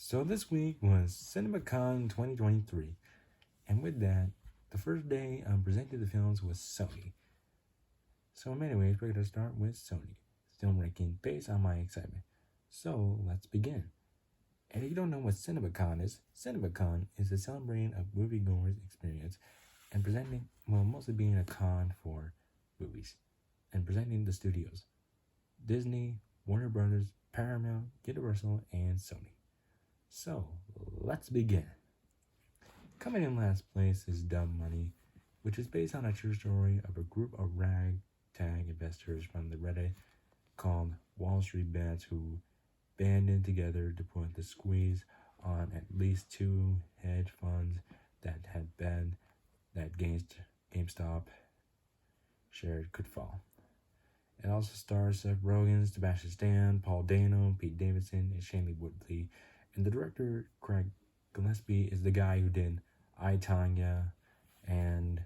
So this week was Cinemacon 2023, and with that, the first day of presenting the films was Sony. So in many ways, we're going to start with Sony, film ranking based on my excitement. So let's begin. And if you don't know what Cinemacon is a celebrating of moviegoers' experience and presenting, mostly being a con for movies, and presenting the studios, Disney, Warner Brothers, Paramount, Universal, and Sony. So, let's begin. Coming in last place is Dumb Money, which is based on a true story of a group of ragtag investors from the Reddit called Wall Street Bets who banded together to put the squeeze on at least two hedge funds that had bet that GameStop shares could fall. It also stars Seth Rogen, Sebastian Stan, Paul Dano, Pete Davidson, and Shailene Woodley. And the director, Craig Gillespie, is the guy who did I, Tonya and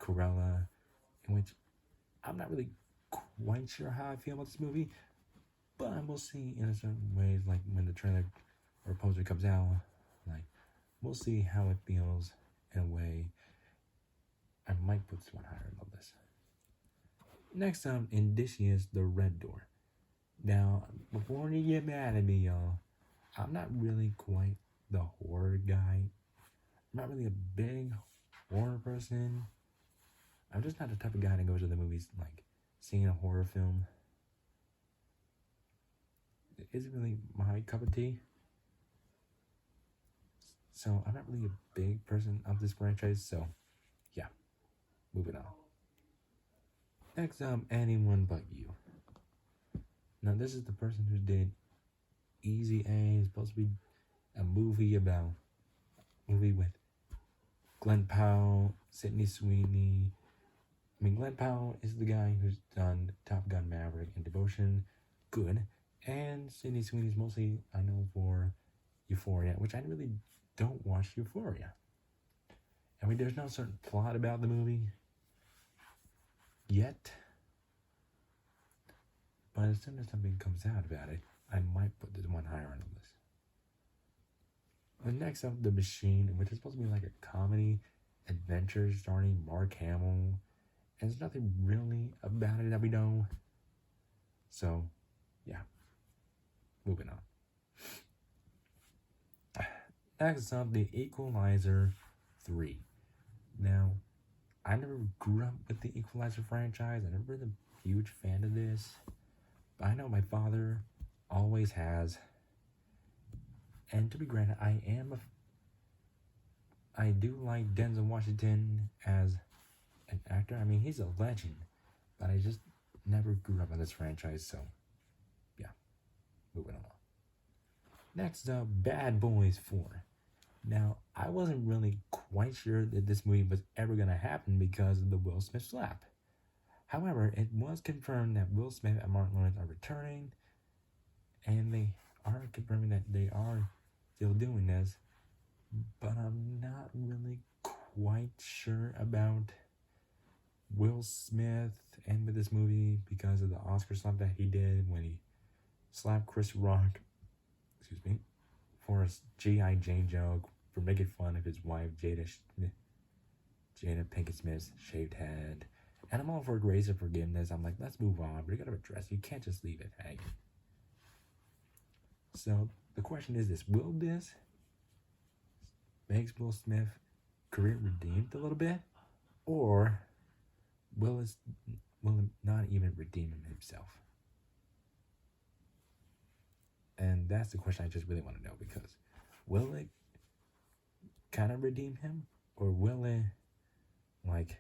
Cruella, in which I'm not really quite sure how I feel about this movie, but we'll see in a certain ways, like when the trailer or poster comes out, like we'll see how it feels in a way. I might put this one higher on the list. Next up, Indicious, The Red Door. Now, before you get mad at me, y'all, I'm not really quite the horror guy. I'm not really a big horror person. I'm just not the type of guy that goes to the movies, like, seeing a horror film. It isn't really my cup of tea. So, I'm not really a big person of this franchise, so, yeah. Moving on. Next up, Anyone But You. Now, this is the person who did Easy A. It's supposed to be a movie with Glenn Powell, Sydney Sweeney. Glenn Powell is the guy who's done Top Gun Maverick and Devotion. Good. And Sydney Sweeney is mostly, I know, for Euphoria, which I really don't watch Euphoria. There's no certain plot about the movie yet. But as soon as something comes out about it, I might put this one higher on the list. And next up, The Machine, which is supposed to be like a comedy adventure starring Mark Hamill. And there's nothing really about it that we know. So, yeah. Moving on. Next up, The Equalizer 3. Now, I never grew up with the Equalizer franchise. I never been a huge fan of this. But I know my father always has. And to be granted, I do like Denzel Washington as an actor. He's a legend. But I just never grew up on this franchise, so yeah. Moving on. Next up, Bad Boys 4. Now, I wasn't really quite sure that this movie was ever going to happen because of the Will Smith slap. However, it was confirmed that Will Smith and Martin Lawrence are returning, and they are confirming that they are still doing this, but I'm not really quite sure about Will Smith and with this movie because of the Oscar slap that he did when he slapped Chris Rock, for a G.I. Jane joke, for making fun of his wife, Jada Pinkett Smith's shaved head. And I'm all for grace and forgiveness. I'm like, let's move on. But you gotta address it. You can't just leave it hanging. So the question is this: will this make Will Smith's career redeemed a little bit, or will it not even redeem him himself? And that's the question I just really want to know, because will it kind of redeem him, or will it make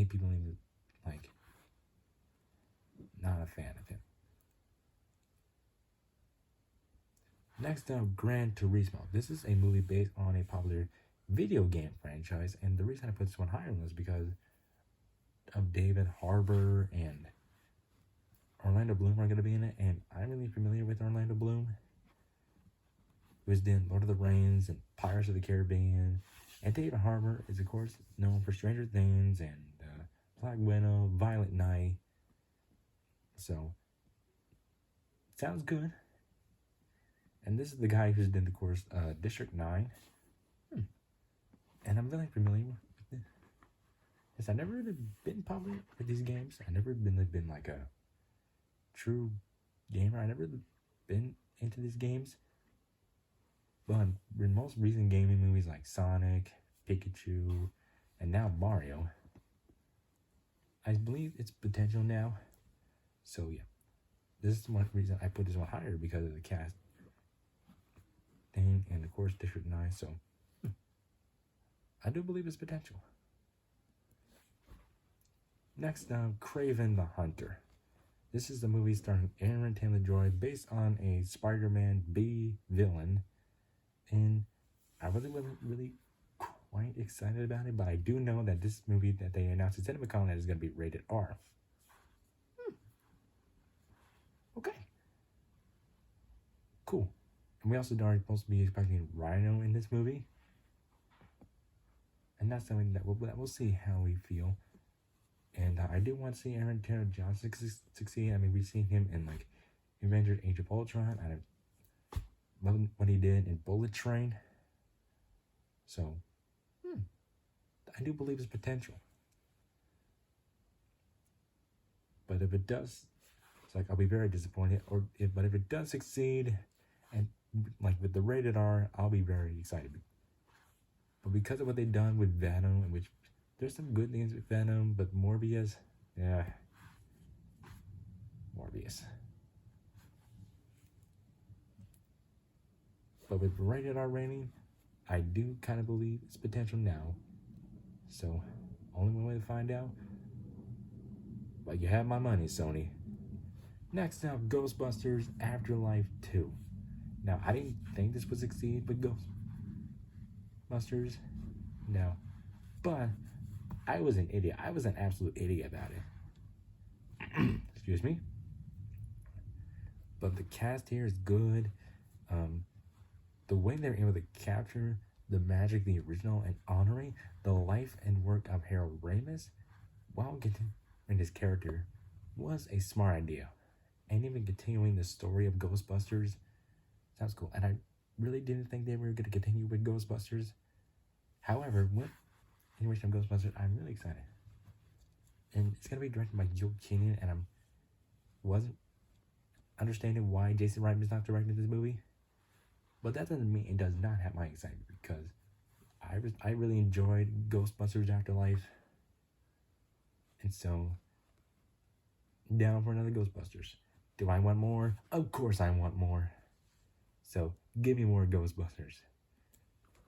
people even not a fan of him? Next up, Gran Turismo. This is a movie based on a popular video game franchise, and the reason I put this one higher was because of David Harbour and Orlando Bloom are going to be in it, and I'm really familiar with Orlando Bloom, who has done Lord of the Rings and Pirates of the Caribbean, and David Harbour is, of course, known for Stranger Things and Black Widow, Violet Night. So, sounds good. And this is the guy who's done the course District 9. And I'm really familiar with this. Yes, I've never really been popular with these games. I've never been like a true gamer. I've never been into these games. But in most recent gaming movies like Sonic, Pikachu, and now Mario, I believe it's potential now. So yeah, this is one reason I put this one higher, because of the cast thing and of course District 9. So I do believe it's potential. Next, Kraven the Hunter. This is the movie starring Aaron Taylor-Joy, based on a Spider-Man B villain, and I wasn't really quite excited about it, but I do know that this movie that they announced at Cinemacon that is going to be rated R. Okay. Cool. And we also are supposed to be expecting Rhino in this movie. And that's something that we'll see how we feel. And I do want to see Aaron Taylor-Joy succeed. I mean, we've seen him in like Avengers Age of Ultron. I love what he did in Bullet Train. So, I do believe his potential. But if it does, it's like I'll be very disappointed. But if it does succeed, and like with the rated R, I'll be very excited. But because of what they've done with Venom, which there's some good things with Venom, but Morbius, yeah, Morbius. But with the rated R rating, I do kind of believe its potential now. So, only one way to find out. But you have my money, Sony. Next up, Ghostbusters Afterlife 2. Now, I didn't think this would succeed with Ghostbusters. No. But I was an idiot. I was an absolute idiot about it. Excuse me. But the cast here is good. The way they're able to capture the magic, the original, and honoring the life and work of Harold Ramis while continuing his character was a smart idea. And even continuing the story of Ghostbusters sounds cool. And I really didn't think they were going to continue with Ghostbusters. However, with continuation of Ghostbusters, I'm really excited. And it's going to be directed by Joe Keenan, and I wasn't understanding why Jason Reitman is not directing this movie. But that doesn't mean it does not have my excitement, because I really enjoyed Ghostbusters Afterlife. And so, down for another Ghostbusters. Do I want more? Of course I want more. So, give me more Ghostbusters.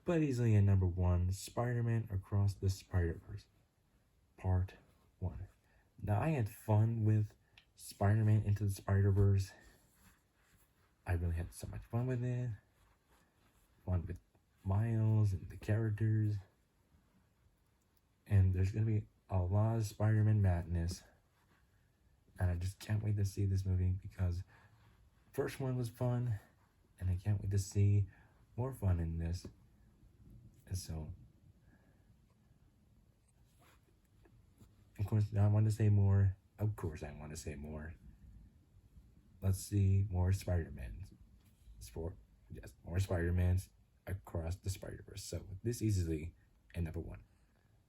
But easily at number 1, Spider-Man Across the Spider-Verse, Part 1. Now, I had fun with Spider-Man Into the Spider-Verse. I really had so much fun with it. Fun with Miles and the characters. And there's going to be a lot of Spider-Man madness. And I just can't wait to see this movie, because first one was fun, and I can't wait to see more fun in this. And so, of course, I want to say more. Of course, I want to say more. Let's see more Spider-Mans. More Spider-Mans Across the Spider-Verse. So, this easily at number 1.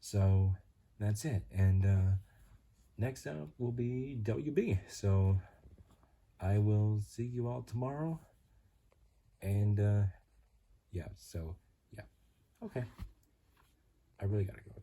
So, that's it. And next up will be WB. So, I will see you all tomorrow. And, yeah. So, yeah. Okay. I really gotta go.